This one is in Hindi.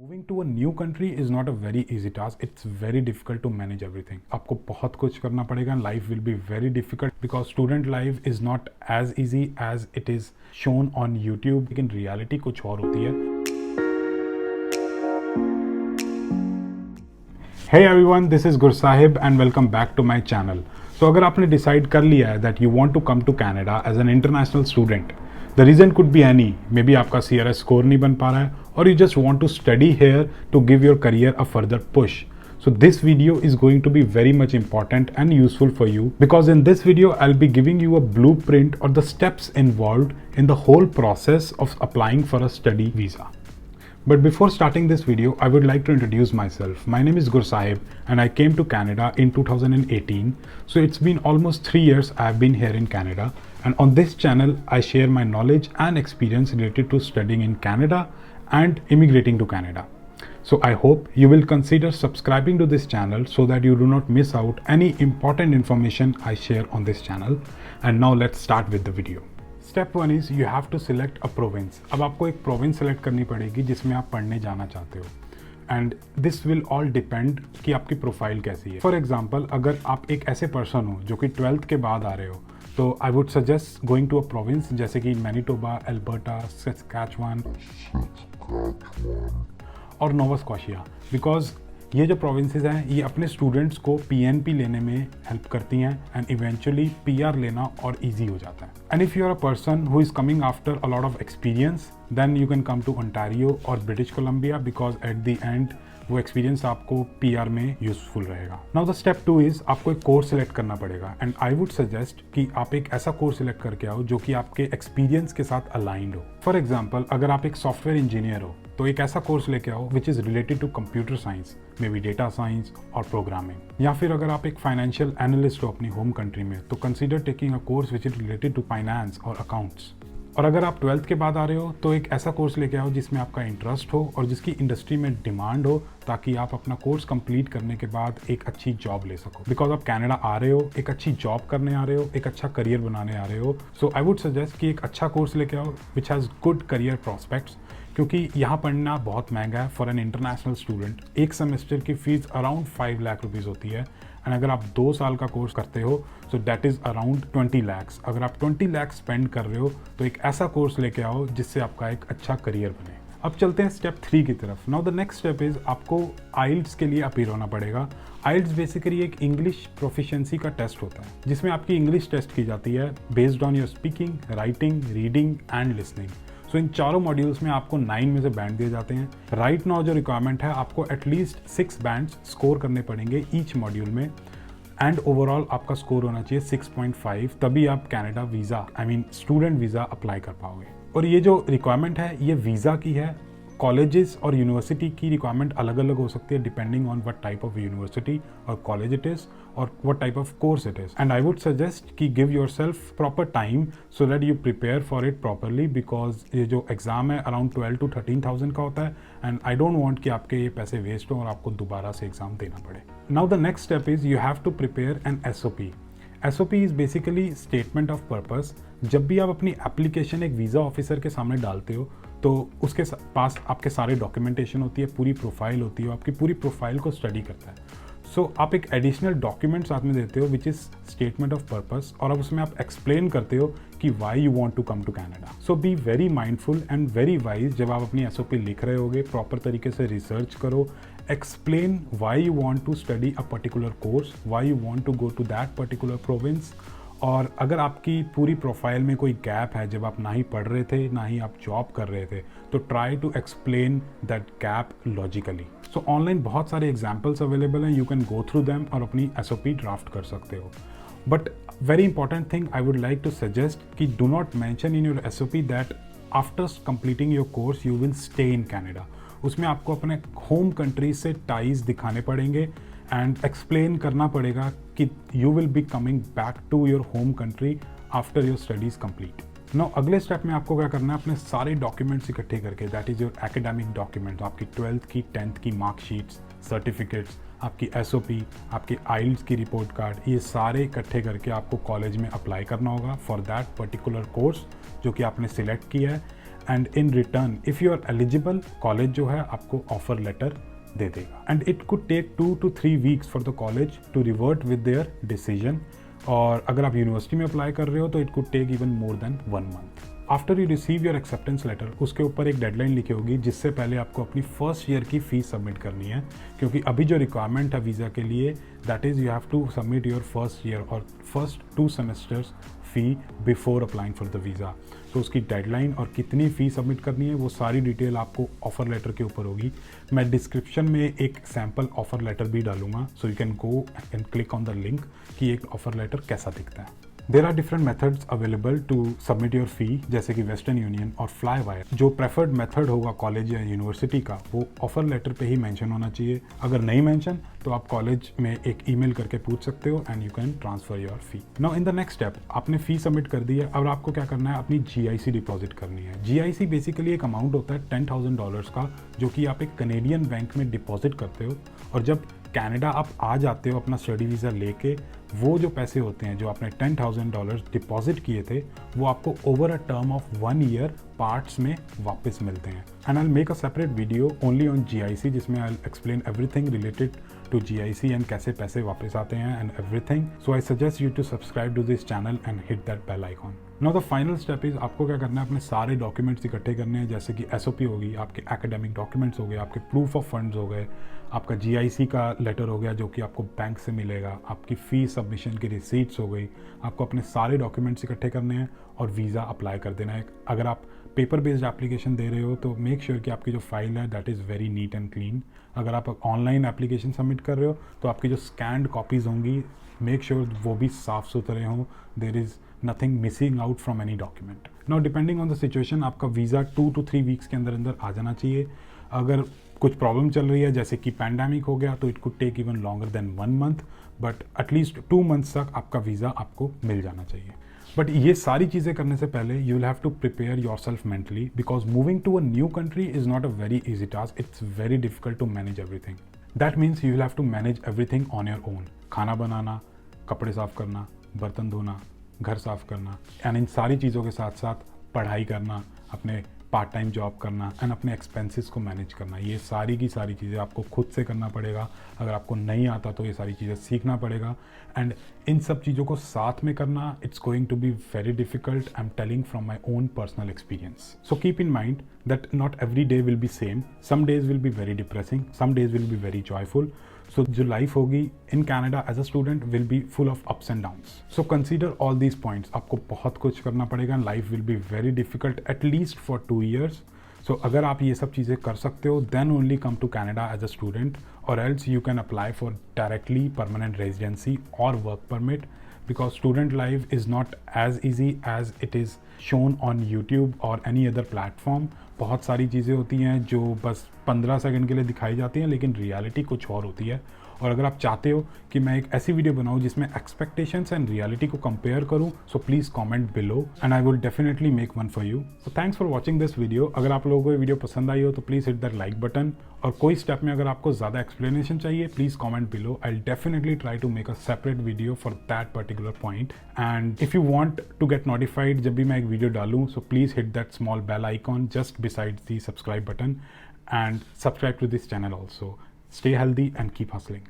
Moving to a new country is not a very easy task. It's very difficult to manage everything. आपको बहुत कुछ करना पड़ेगा. Life will be very difficult because student life is not as easy as it is shown on YouTube. लेकिन reality कुछ और होती है. Hey everyone, this is Gursahib and welcome back to my channel. So अगर आपने decide कर लिया है that you want to come to Canada as an international student, the reason could be any. Maybe आपका CRS score नहीं बन पा रहा है, or you just want to study here to give your career a further push. So this video is going to be very much important and useful for you because in this video I'll be giving you a blueprint or the steps involved in the whole process of applying for a study visa. But before starting this video, I would like to introduce myself. My name is Gursahib and I came to Canada in 2018. So it's been almost 3 years I've been here in Canada, and on this channel I share my knowledge and experience related to studying in Canada and immigrating to Canada. So I hope you will consider subscribing to this channel so that you do not miss out any important information I share on this channel. And now let's start with the video. Step 1 is you have to select a province. अब आपको एक province select करनी पड़ेगी जिसमें आप पढ़ने जाना चाहते हो. And this will all depend कि आपकी प्रोफाइल कैसी है. For example, अगर आप एक ऐसे पर्सन हो जो कि 12th के बाद आ रहे हो, तो I would suggest going to a province जैसे कि मैनिटोबा, एल्बर्टा, सस्कैचुआन और नोवा स्कॉशिया, बिकॉज ये जो प्रोविंसेस हैं ये अपने स्टूडेंट्स को PNP लेने में हेल्प करती हैं एंड इवेंचुअली PR लेना और इजी हो जाता है. And if you are a person who is coming after a lot of experience, then you can come to Ontario और British Columbia because at the end वो एक्सपीरियंस आपको PR में यूजफुल रहेगा. नाउ द स्टेप 2 इज आपको एक कोर्स सेलेक्ट करना पड़ेगा एंड आई वुड सजेस्ट कि आप एक ऐसा कोर्स सेलेक्ट करके आओ जो कि आपके एक्सपीरियंस के साथ अलाइंड हो. फॉर एग्जाम्पल, अगर आप एक सॉफ्टवेयर इंजीनियर हो तो एक ऐसा कोर्स लेके आओ which is related to computer science, may be data science और प्रोग्रामिंग. या फिर अगर आप एक फाइनेंशियल एनालिस्ट हो अपनी होम कंट्री में तो consider taking a course which is related to finance और अकाउंट्स. और अगर आप 12th के बाद आ रहे हो तो एक ऐसा कोर्स लेके आओ जिसमें आपका इंटरेस्ट हो और जिसकी इंडस्ट्री में डिमांड हो, ताकि आप अपना कोर्स कंप्लीट करने के बाद एक अच्छी जॉब ले सको. बिकॉज आप कनाडा आ रहे हो, एक अच्छी जॉब करने आ रहे हो, एक अच्छा करियर बनाने आ रहे हो. सो आई वुड सजेस्ट कि एक अच्छा कोर्स लेके आओ which has good career prospects, क्योंकि यहाँ पढ़ना बहुत महंगा है फॉर एन इंटरनेशनल स्टूडेंट. एक सेमेस्टर की फीस अराउंड 5 लाख रुपीज़ होती है एंड अगर आप 2 साल का कोर्स करते हो so that is around 20 lakhs. अगर आप 20 लाख स्पेंड कर रहे हो तो एक ऐसा कोर्स लेके आओ जिससे आपका एक अच्छा करियर बने. अब चलते हैं स्टेप 3 की तरफ. Now the next step is आपको आइल्ट्स के लिए अपीयर होना पड़ेगा. आइल्ट्स बेसिकली एक इंग्लिश प्रोफिशिएंसी का टेस्ट होता है जिसमें आपकी इंग्लिश टेस्ट की जाती है based on your speaking, writing, reading and listening. So इन चारों मॉड्यूल्स में आपको 9 में से बैंड दिए जाते हैं. राइट नाउ जो रिक्वायरमेंट है, आपको एटलीस्ट 6 बैंड्स स्कोर करने पड़ेंगे ईच मॉड्यूल में एंड ओवरऑल आपका स्कोर होना चाहिए 6.5, तभी आप Canada visa student visa apply कर पाओगे. और ये जो रिक्वायरमेंट है ये वीज़ा की है. कॉलेजेस और यूनिवर्सिटी की रिक्वायरमेंट अलग अलग हो सकती है depending on what type of university और कॉलेज इट इज़ और what type of course it is. And I would suggest कि give yourself proper time so that you prepare for it properly, because ये जो एग्ज़ाम है अराउंड 12,000 to 13,000 का होता है एंड आई डोंट वांट कि आपके ये पैसे वेस्ट हो और आपको दोबारा से एग्ज़ाम देना पड़े. Now the next step is you have to prepare an SOP. SOP is basically statement of purpose. जब भी आप अपनी एप्लीकेशन एक वीज़ा ऑफिसर के सामने डालते हो तो उसके पास आपके सारे डॉक्यूमेंटेशन होती है, पूरी प्रोफाइल होती है, आपकी पूरी प्रोफाइल को स्टडी करता है. सो आप एक एडिशनल डॉक्यूमेंट साथ में देते हो which is statement of purpose, और अब उसमें आप एक्सप्लेन करते हो कि why you want to come to Canada. So be very mindful and very wise. जब आप अपनी SOP लिख रहे होगे, प्रॉपर तरीके से रिसर्च करो, explain why you want to study a particular course, why you want to go to that particular province. और अगर आपकी पूरी प्रोफाइल में कोई गैप है, जब आप ना ही पढ़ रहे थे ना ही आप जॉब कर रहे थे, तो try to explain that gap logically. So online बहुत सारे एग्जाम्पल्स अवेलेबल हैं, you can go through them और अपनी SOP ड्राफ्ट कर सकते हो. But very important thing I would like to suggest कि do not mention in your SOP that after completing your course you will stay in Canada. उसमें आपको अपने होम कंट्री से टाइज दिखाने पड़ेंगे एंड एक्सप्लेन करना पड़ेगा कि you will be coming back to your home country after your studies complete. Now अगले स्टेप में आपको क्या करना है, अपने सारे डॉक्यूमेंट्स इकट्ठे करके, that is your academic document, आपकी 12th की 10th की मार्कशीट्स, सर्टिफिकेट्स, आपकी SOP, आपकी आइल्ट्स की रिपोर्ट कार्ड, ये सारे इकट्ठे करके आपको कॉलेज में अप्लाई करना होगा फॉर दैट पर्टिकुलर कोर्स जो कि आपने सिलेक्ट किया है. And in return if you are eligible, college जो है आपको ऑफर लेटर दे देगा and it could take 2 to 3 weeks for the college to revert with their decision. और अगर आप यूनिवर्सिटी में अप्लाई कर रहे हो तो it could take even more than 1 month. After you receive your acceptance letter, उसके ऊपर एक डेडलाइन लिखी होगी जिससे पहले आपको अपनी फर्स्ट ईयर की फ़ीस सबमिट करनी है, क्योंकि अभी जो रिक्वायरमेंट है वीज़ा के लिए that is you have to submit your first year और first 2 semesters fee before applying for the visa. तो उसकी डेडलाइन और कितनी फ़ी सबमिट करनी है वो सारी डिटेल आपको ऑफ़र लेटर के ऊपर होगी। मैं डिस्क्रिप्शन में एक सैम्पल ऑफ़र लेटर भी डालूंगा, so you can go and click on the link कि एक ऑफ़र लेटर कैसा दिखता है। There are different methods available to submit your fee, जैसे कि वेस्टर्न यूनियन और फ्लाई वायर। जो प्रेफर्ड मेथड होगा कॉलेज या यूनिवर्सिटी का वो ऑफर लेटर पे ही मेंशन होना चाहिए। अगर नहीं मेंशन तो आप कॉलेज में एक ईमेल करके पूछ सकते हो and you can transfer your fee. Now in the next step, आपने फ़ी सबमिट कर दी है, अब आपको क्या करना है, अपनी GIC डिपॉजिट करनी है। GIC बेसिकली एक अमाउंट होता है $10,000 का, जो कि आप एक कनेडियन बैंक में डिपॉजिट करते हो और जब कनाडा आप आ जाते हो अपना स्टडी वीज़ा लेके, वो जो पैसे होते हैं जो आपने $10,000 डिपॉजिट किए थे वो आपको over a term of 1 year parts में वापस मिलते हैं। And I will make a separate video only on GIC जिसमें I will explain everything related to GIC and कैसे पैसे वापस आते हैं and everything. So I suggest you to subscribe to this channel and hit that bell icon. Now the final step is आपको क्या करना है, अपने सारे डॉक्यूमेंट्स इकट्ठे करने हैं, जैसे कि SOP होगी, आपके एकेडमिक डॉक्यूमेंट्स हो गए, आपके प्रूफ ऑफ फंड्स हो गए, आपका GIC का लेटर हो गया जो कि आपको बैंक से मिलेगा, आपकी फ़ी सबमिशन की रिसीट्स हो गई। आपको अपने सारे डॉक्यूमेंट्स इकट्ठे करने हैं और वीज़ा अप्लाई कर देना है। अगर आप पेपर बेस्ड एप्लीकेशन दे रहे हो तो मेक श्योर कि आपकी जो फाइल है that is very neat and clean. अगर आप ऑनलाइन एप्लीकेशन सबमिट कर रहे हो तो आपकी जो स्कैन्ड कॉपीज़ होंगी मेक श्योर वो भी साफ़ सुथरे हों, there is nothing missing out from any document. Now depending on the situation आपका वीज़ा 2 to 3 वीक्स के अंदर अंदर आ जाना चाहिए। अगर कुछ प्रॉब्लम चल रही है जैसे कि पैंडेमिक हो गया तो it could take even longer than 1 month, but at least 2 months तक आपका वीज़ा आपको मिल जाना चाहिए। बट ये सारी चीज़ें करने से पहले you will have to prepare yourself mentally, because moving to a new country is not a very easy task, it's very difficult to manage everything. That means you will have to manage everything on your own. खाना बनाना, कपड़े साफ करना, बर्तन धोना, घर साफ करना, एंड इन सारी चीज़ों के साथ साथ पढ़ाई करना, अपने पार्ट टाइम जॉब करना एंड अपने एक्सपेंसेस को मैनेज करना, ये सारी की सारी चीज़ें आपको खुद से करना पड़ेगा। अगर आपको नहीं आता तो ये सारी चीज़ें सीखना पड़ेगा एंड इन सब चीज़ों को साथ में करना it's going to be very difficult. I am telling from my own personal experience. So keep in mind that not every day will be same. Some days will be very depressing, some days will be very joyful. So जो life होगी in Canada as a student will be full of ups and downs. So consider all these points. आपको बहुत कुछ करना पड़ेगा, life will be very difficult at least for 2 years. So अगर आप ये सब चीज़ें कर सकते हो then only come to Canada as a student, or else you can apply for directly permanent residency or work permit, because student life is not as easy as it is shown on YouTube or any other platform. बहुत सारी चीज़ें होती हैं जो बस 15 सेकंड के लिए दिखाई जाती हैं लेकिन रियलिटी कुछ और होती है। और अगर आप चाहते हो कि मैं एक ऐसी वीडियो बनाऊं जिसमें एक्सपेक्टेशंस एंड रियलिटी को कंपेयर करूं, so please comment below and I will definitely make one for you. So thanks for watching this video. अगर आप लोगों को ये वीडियो पसंद आई हो तो please hit that like button, और कोई स्टेप में अगर आपको ज़्यादा एक्सप्लेनेशन चाहिए please comment below. I will definitely try to make a separate video for that particular point. And if you want to get notified जब भी मैं एक वीडियो डालूँ, so please hit that small bell icon just beside the subscribe button and subscribe to this channel also. Stay healthy and keep hustling.